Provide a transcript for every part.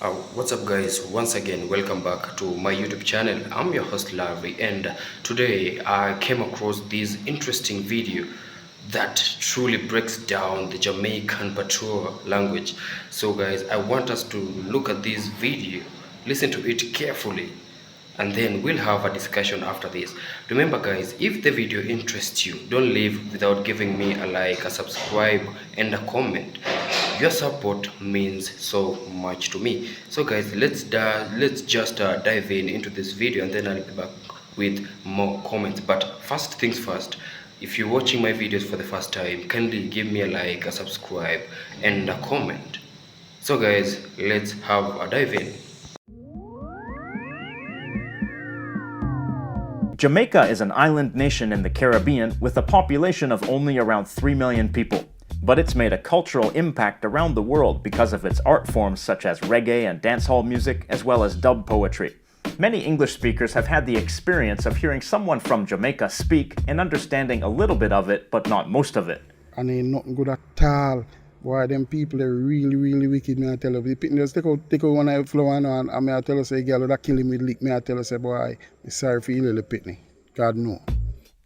What's up, guys? Once again, welcome back to my YouTube channel. I'm your host Larry, and today I came across this interesting video that truly breaks down the Jamaican Patois language. So guys, I want us to look at this video, listen to it carefully, and then we'll have a discussion after this. Remember guys, if the video interests you, don't leave without giving me a like, a subscribe, and a comment. Your support means so much to me. So guys, let's just dive into this video, and then I'll be back with more comments. But first things first, if you're watching my videos for the first time, kindly give me a like, a subscribe, and a comment. So guys, let's have a dive in. Jamaica is an island nation in the Caribbean with a population of only around 3 million people. But it's made a cultural impact around the world because of its art forms such as reggae and dancehall music, as well as dub poetry. Many English speakers have had the experience of hearing someone from Jamaica speak and understanding a little bit of it, but not most of it. And ain't nothing good at all. Boy, them people, they're really wicked, me I tell you. The just take out one eye flower and me I tell you, say, girl, that kill him with lick, me I tell you, say, boy, I'm sorry for you little pitney. God no.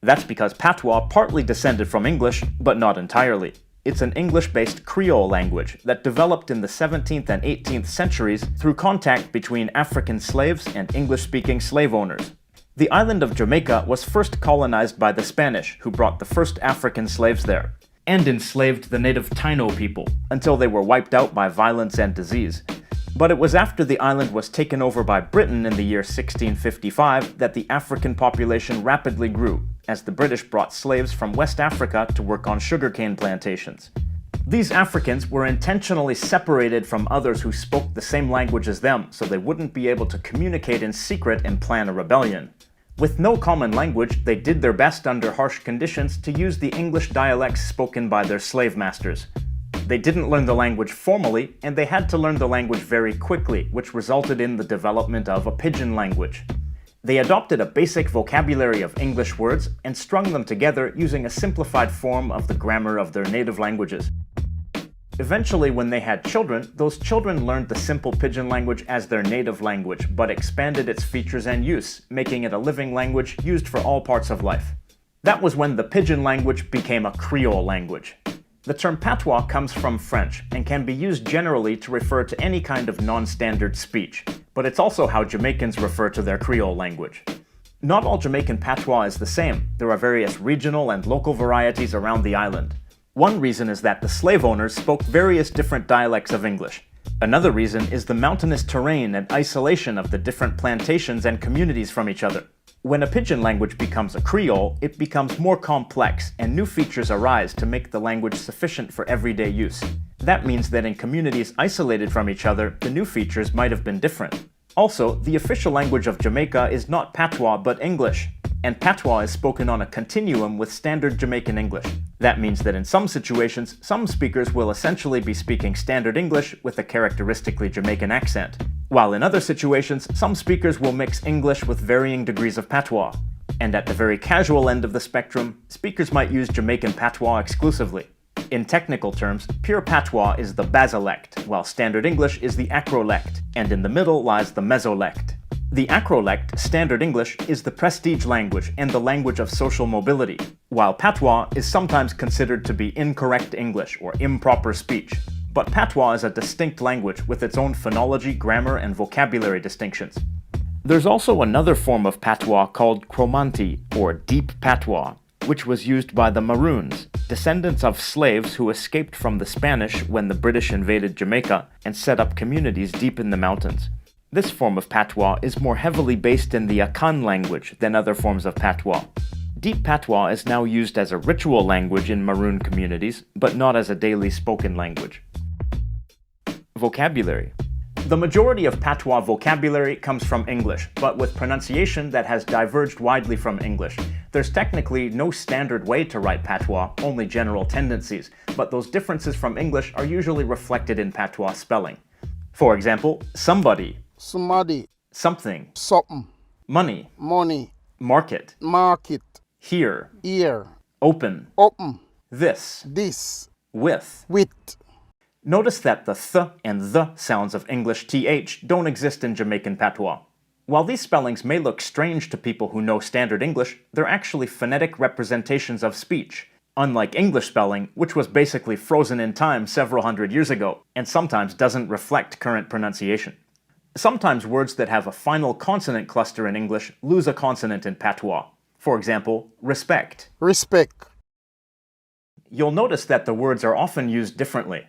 That's because Patois partly descended from English, but not entirely. It's an English-based Creole language that developed in the 17th and 18th centuries through contact between African slaves and English-speaking slave owners. The island of Jamaica was first colonized by the Spanish, who brought the first African slaves there, and enslaved the native Taino people, until they were wiped out by violence and disease. But it was after the island was taken over by Britain in the year 1655 that the African population rapidly grew, as the British brought slaves from West Africa to work on sugarcane plantations. These Africans were intentionally separated from others who spoke the same language as them, so they wouldn't be able to communicate in secret and plan a rebellion. With no common language, they did their best under harsh conditions to use the English dialects spoken by their slave masters. They didn't learn the language formally, and they had to learn the language very quickly, which resulted in the development of a pidgin language. They adopted a basic vocabulary of English words and strung them together using a simplified form of the grammar of their native languages. Eventually, when they had children, those children learned the simple pidgin language as their native language, but expanded its features and use, making it a living language used for all parts of life. That was when the pidgin language became a Creole language. The term patois comes from French and can be used generally to refer to any kind of non-standard speech, but it's also how Jamaicans refer to their Creole language. Not all Jamaican patois is the same. There are various regional and local varieties around the island. One reason is that the slave owners spoke various different dialects of English. Another reason is the mountainous terrain and isolation of the different plantations and communities from each other. When a pidgin language becomes a Creole, it becomes more complex, and new features arise to make the language sufficient for everyday use. That means that in communities isolated from each other, the new features might have been different. Also, the official language of Jamaica is not Patois but English, and Patois is spoken on a continuum with standard Jamaican English. That means that in some situations, some speakers will essentially be speaking standard English with a characteristically Jamaican accent, while in other situations, some speakers will mix English with varying degrees of Patois. And at the very casual end of the spectrum, speakers might use Jamaican Patois exclusively. In technical terms, pure Patois is the basilect, while standard English is the acrolect, and in the middle lies the mesolect. The acrolect, standard English, is the prestige language and the language of social mobility, while Patois is sometimes considered to be incorrect English or improper speech. But Patois is a distinct language with its own phonology, grammar, and vocabulary distinctions. There's also another form of Patois called Cromanti, or Deep Patois, which was used by the Maroons, descendants of slaves who escaped from the Spanish when the British invaded Jamaica and set up communities deep in the mountains. This form of Patois is more heavily based in the Akan language than other forms of Patois. Deep Patois is now used as a ritual language in Maroon communities, but not as a daily spoken language. Vocabulary. The majority of Patois vocabulary comes from English, but with pronunciation that has diverged widely from English. There's technically no standard way to write Patois, only general tendencies, but those differences from English are usually reflected in Patois spelling. For example, somebody, something, something, money, market, here, ear, open, open, this, this, with. Notice that the th and the sounds of English th don't exist in Jamaican patois. While these spellings may look strange to people who know Standard English, they're actually phonetic representations of speech, unlike English spelling, which was basically frozen in time several hundred years ago, and sometimes doesn't reflect current pronunciation. Sometimes words that have a final consonant cluster in English lose a consonant in patois. For example, respect. Respect. You'll notice that the words are often used differently.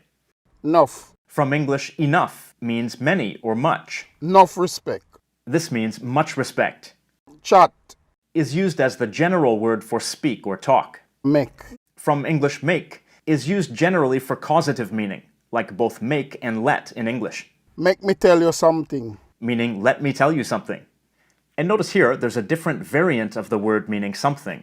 Enough. From English, enough means many or much. Enough respect. This means much respect. Chat. Is used as the general word for speak or talk. Make. From English, make is used generally for causative meaning, like both make and let in English. Make me tell you something. Meaning, let me tell you something. And notice here, there's a different variant of the word meaning something.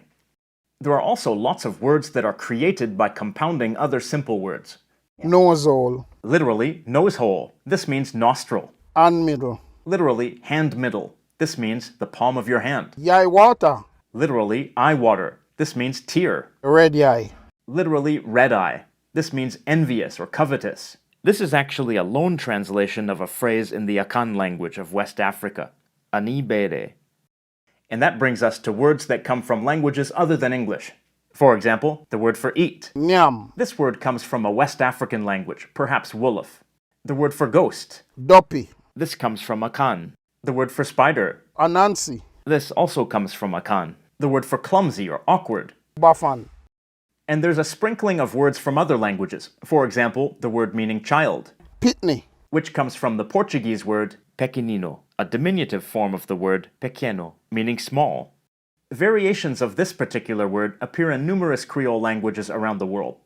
There are also lots of words that are created by compounding other simple words. Nose hole. Literally, nose hole. This means nostril. And middle. Literally, hand middle. This means the palm of your hand. Yai water. Literally, eye water. This means tear. Red eye. Literally, red eye. This means envious or covetous. This is actually a loan translation of a phrase in the Akan language of West Africa, ani bere. And that brings us to words that come from languages other than English. For example, the word for eat. Nyam. This word comes from a West African language, perhaps Wolof. The word for ghost. Duppy. This comes from Akan. The word for spider. Anansi. This also comes from Akan. The word for clumsy or awkward. Bafan. And there's a sprinkling of words from other languages. For example, the word meaning child, Pitney. which comes from the Portuguese word pequenino, a diminutive form of the word pequeno, meaning small. Variations of this particular word appear in numerous Creole languages around the world.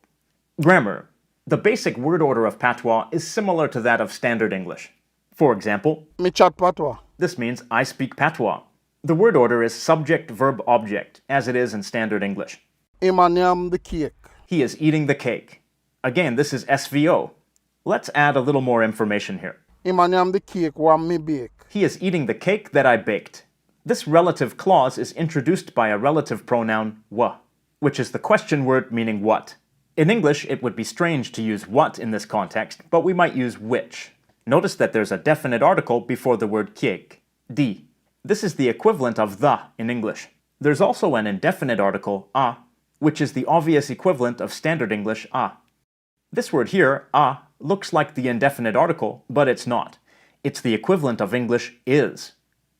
Grammar. The basic word order of patois is similar to that of Standard English. For example, Me chat patois. this means I speak patois. The word order is subject, verb, object, as it is in Standard English. Him and yam the cake. He is eating the cake. Again, this is SVO. Let's add a little more information here. Him and yam the cake one me bake. He is eating the cake that I baked. This relative clause is introduced by a relative pronoun wa, which is the question word meaning what. In English, it would be strange to use what in this context, but we might use which. Notice that there's a definite article before the word cake, di. This is the equivalent of the in English. There's also an indefinite article, a, which is the obvious equivalent of Standard English a. This word here, a, looks like the indefinite article, but it's not. It's the equivalent of English is.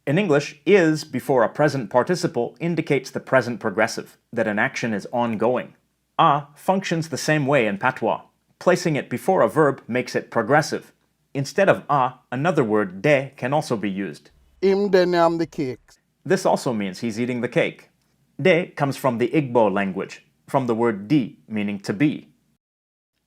In English, is before a present participle indicates the present progressive, that an action is ongoing. A functions the same way in patois. Placing it before a verb makes it progressive. Instead of a, another word, de, can also be used. Him then yam the cake. This also means he's eating the cake. De comes from the Igbo language, from the word di, meaning to be.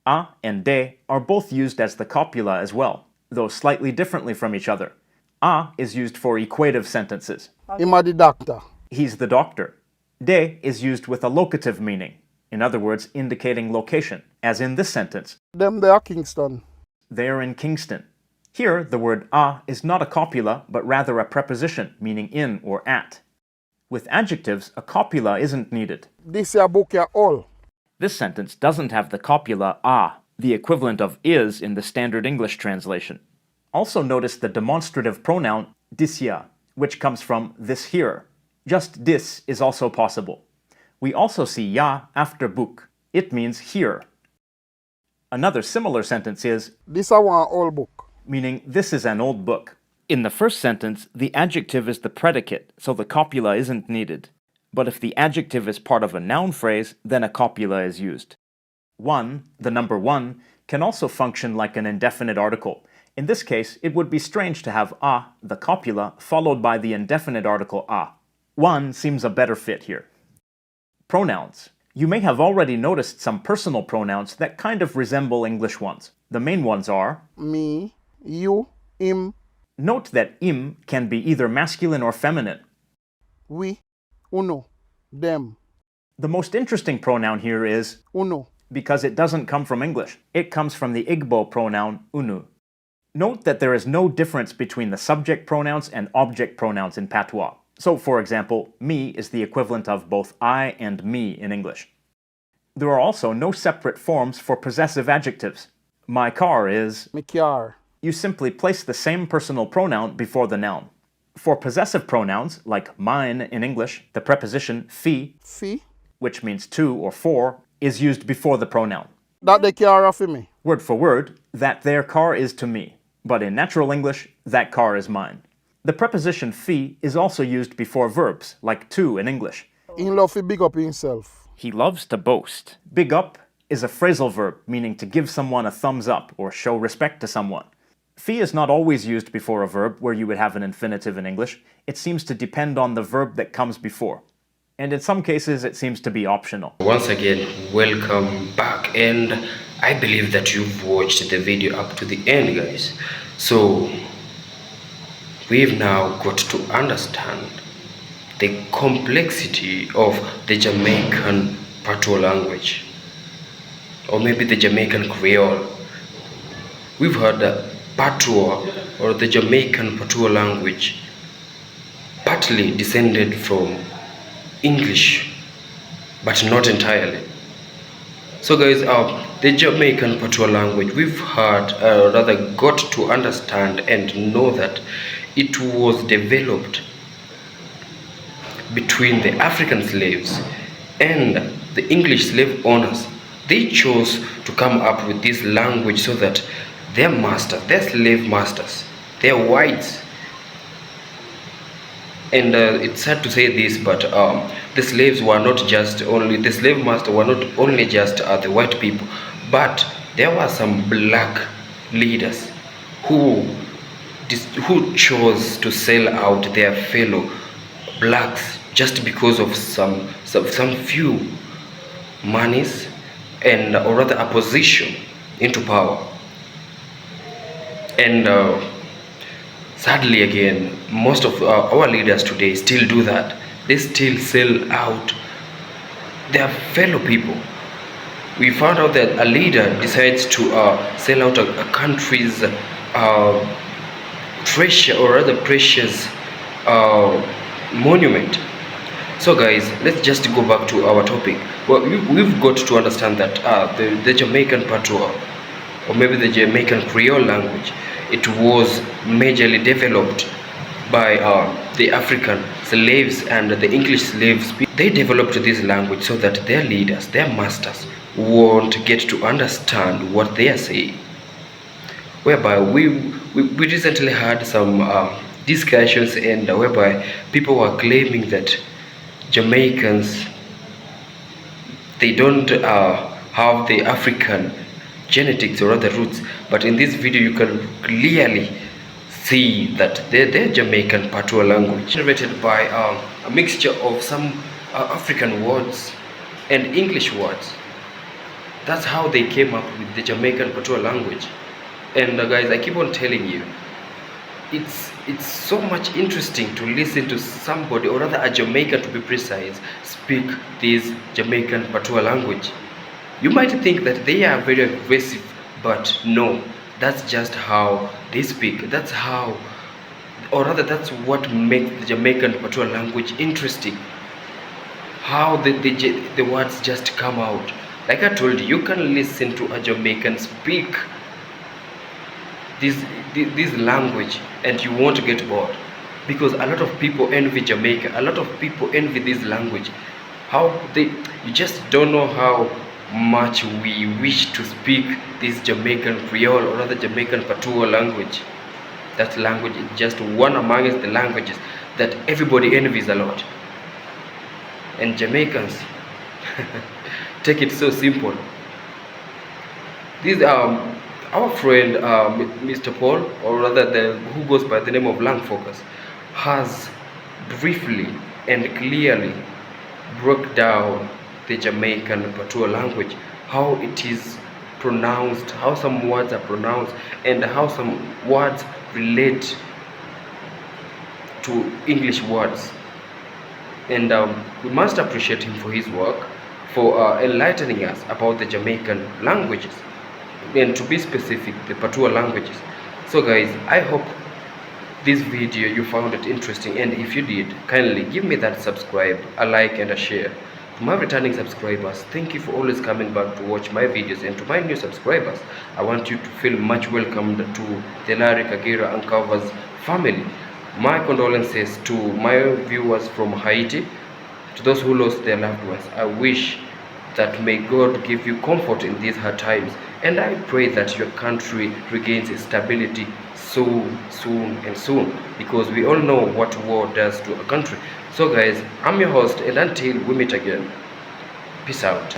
A and de are both used as the copula as well, though slightly differently from each other. A is used for equative sentences. Him a the doctor. He's the doctor. De is used with a locative meaning, in other words, indicating location, as in this sentence. Them they are Kingston. They are in Kingston. Here, the word a is not a copula, but rather a preposition, meaning in or at. With adjectives, a copula isn't needed. This here book ya all. This sentence doesn't have the copula a, the equivalent of is in the Standard English translation. Also notice the demonstrative pronoun disya, which comes from this here. Just dis is also possible. We also see ya after book. It means here. Another similar sentence is This a one all book. meaning this is an old book. In the first sentence, the adjective is the predicate, so the copula isn't needed. But if the adjective is part of a noun phrase, then a copula is used. One, the number one, can also function like an indefinite article. In this case, it would be strange to have a, the copula, followed by the indefinite article a. One seems a better fit here. Pronouns. You may have already noticed some personal pronouns that kind of resemble English ones. The main ones are Me, you, him, note that im can be either masculine or feminine. we, uno, them, The most interesting pronoun here is uno. because it doesn't come from English. It comes from the Igbo pronoun unu. Note that there is no difference between the subject pronouns and object pronouns in patois. So, for example, me is the equivalent of both I and me in English. There are also no separate forms for possessive adjectives. My car is. Me car. You simply place the same personal pronoun before the noun. For possessive pronouns, like mine in English, the preposition fi, Fi. which means to or for, is used before the pronoun. That the car for me. Word for word, that their car is to me. But in natural English, that car is mine. The preposition fi is also used before verbs, like to in English. In love to big up himself. He loves to boast. Big up is a phrasal verb meaning to give someone a thumbs up or show respect to someone. Fi is not always used before a verb where you would have an infinitive in English. It seems to depend on the verb that comes before. And in some cases, it seems to be optional. Once again, welcome back, and I believe that you've watched the video up to the end, guys. So we've now got to understand the complexity of the Jamaican Patois language, or maybe the Jamaican Creole. We've heard that Patois, or the Jamaican Patois language, partly descended from English, but not entirely. So guys, the Jamaican Patois language, we've heard, rather got to understand and know that it was developed between the African slaves and the English slave owners. They chose to come up with this language so that their masters, their slave masters, their whites, and it's sad to say this, but the slaves were not just only, the slave master were not only just the white people, but there were some black leaders who chose to sell out their fellow blacks just because of some few monies, and or rather a position into power. And sadly again, most of our leaders today still do that. They still sell out their fellow people. We found out that a leader decides to sell out a country's treasure, or rather precious monument. So guys, let's just go back to our topic. Well, we've got to understand that the Jamaican Patois, or maybe the Jamaican Creole language, it was majorly developed by the African slaves and the English slaves. They developed this language so that their leaders, their masters, won't get to understand what they are saying. Whereby we recently had some discussions, and whereby people were claiming that Jamaicans, they don't have the African genetics or other roots, but in this video you can clearly see that they're Jamaican Patois language, generated by a mixture of some African words and English words. That's how they came up with the Jamaican Patois language. And guys, I keep on telling you, it's so much interesting to listen to somebody, or rather a Jamaican to be precise, speak this Jamaican Patois language. You might think that they are very aggressive, but no, that's just how they speak. That's how, or rather that's what makes the Jamaican Patois language interesting. How the words just come out. Like I told you, you can listen to a Jamaican speak this language and you won't get bored, because a lot of people envy Jamaica, a lot of people envy this language. You just don't know how much we wish to speak this Jamaican Creole, or rather Jamaican Patois language. That language is just one amongst the languages that everybody envies a lot. And Jamaicans take it so simple. This our friend Mr. Paul, or rather who goes by the name of Lang Focus, has briefly and clearly broke down the Jamaican Patois language, how it is pronounced, how some words are pronounced, and how some words relate to English words. And we must appreciate him for his work, for enlightening us about the Jamaican languages, and to be specific, the Patois languages. So guys, I hope this video you found it interesting, and if you did, kindly give me that subscribe, a like and a share my returning subscribers, thank you for always coming back to watch my videos. And to my new subscribers, I want you to feel much welcomed to the Larry Kagera Uncovers family. My condolences to my viewers from Haiti, to those who lost their loved ones. I wish that may God give you comfort in these hard times, and I pray that your country regains its stability soon, because we all know what war does to a country. So guys, I'm your host, and until we meet again, peace out.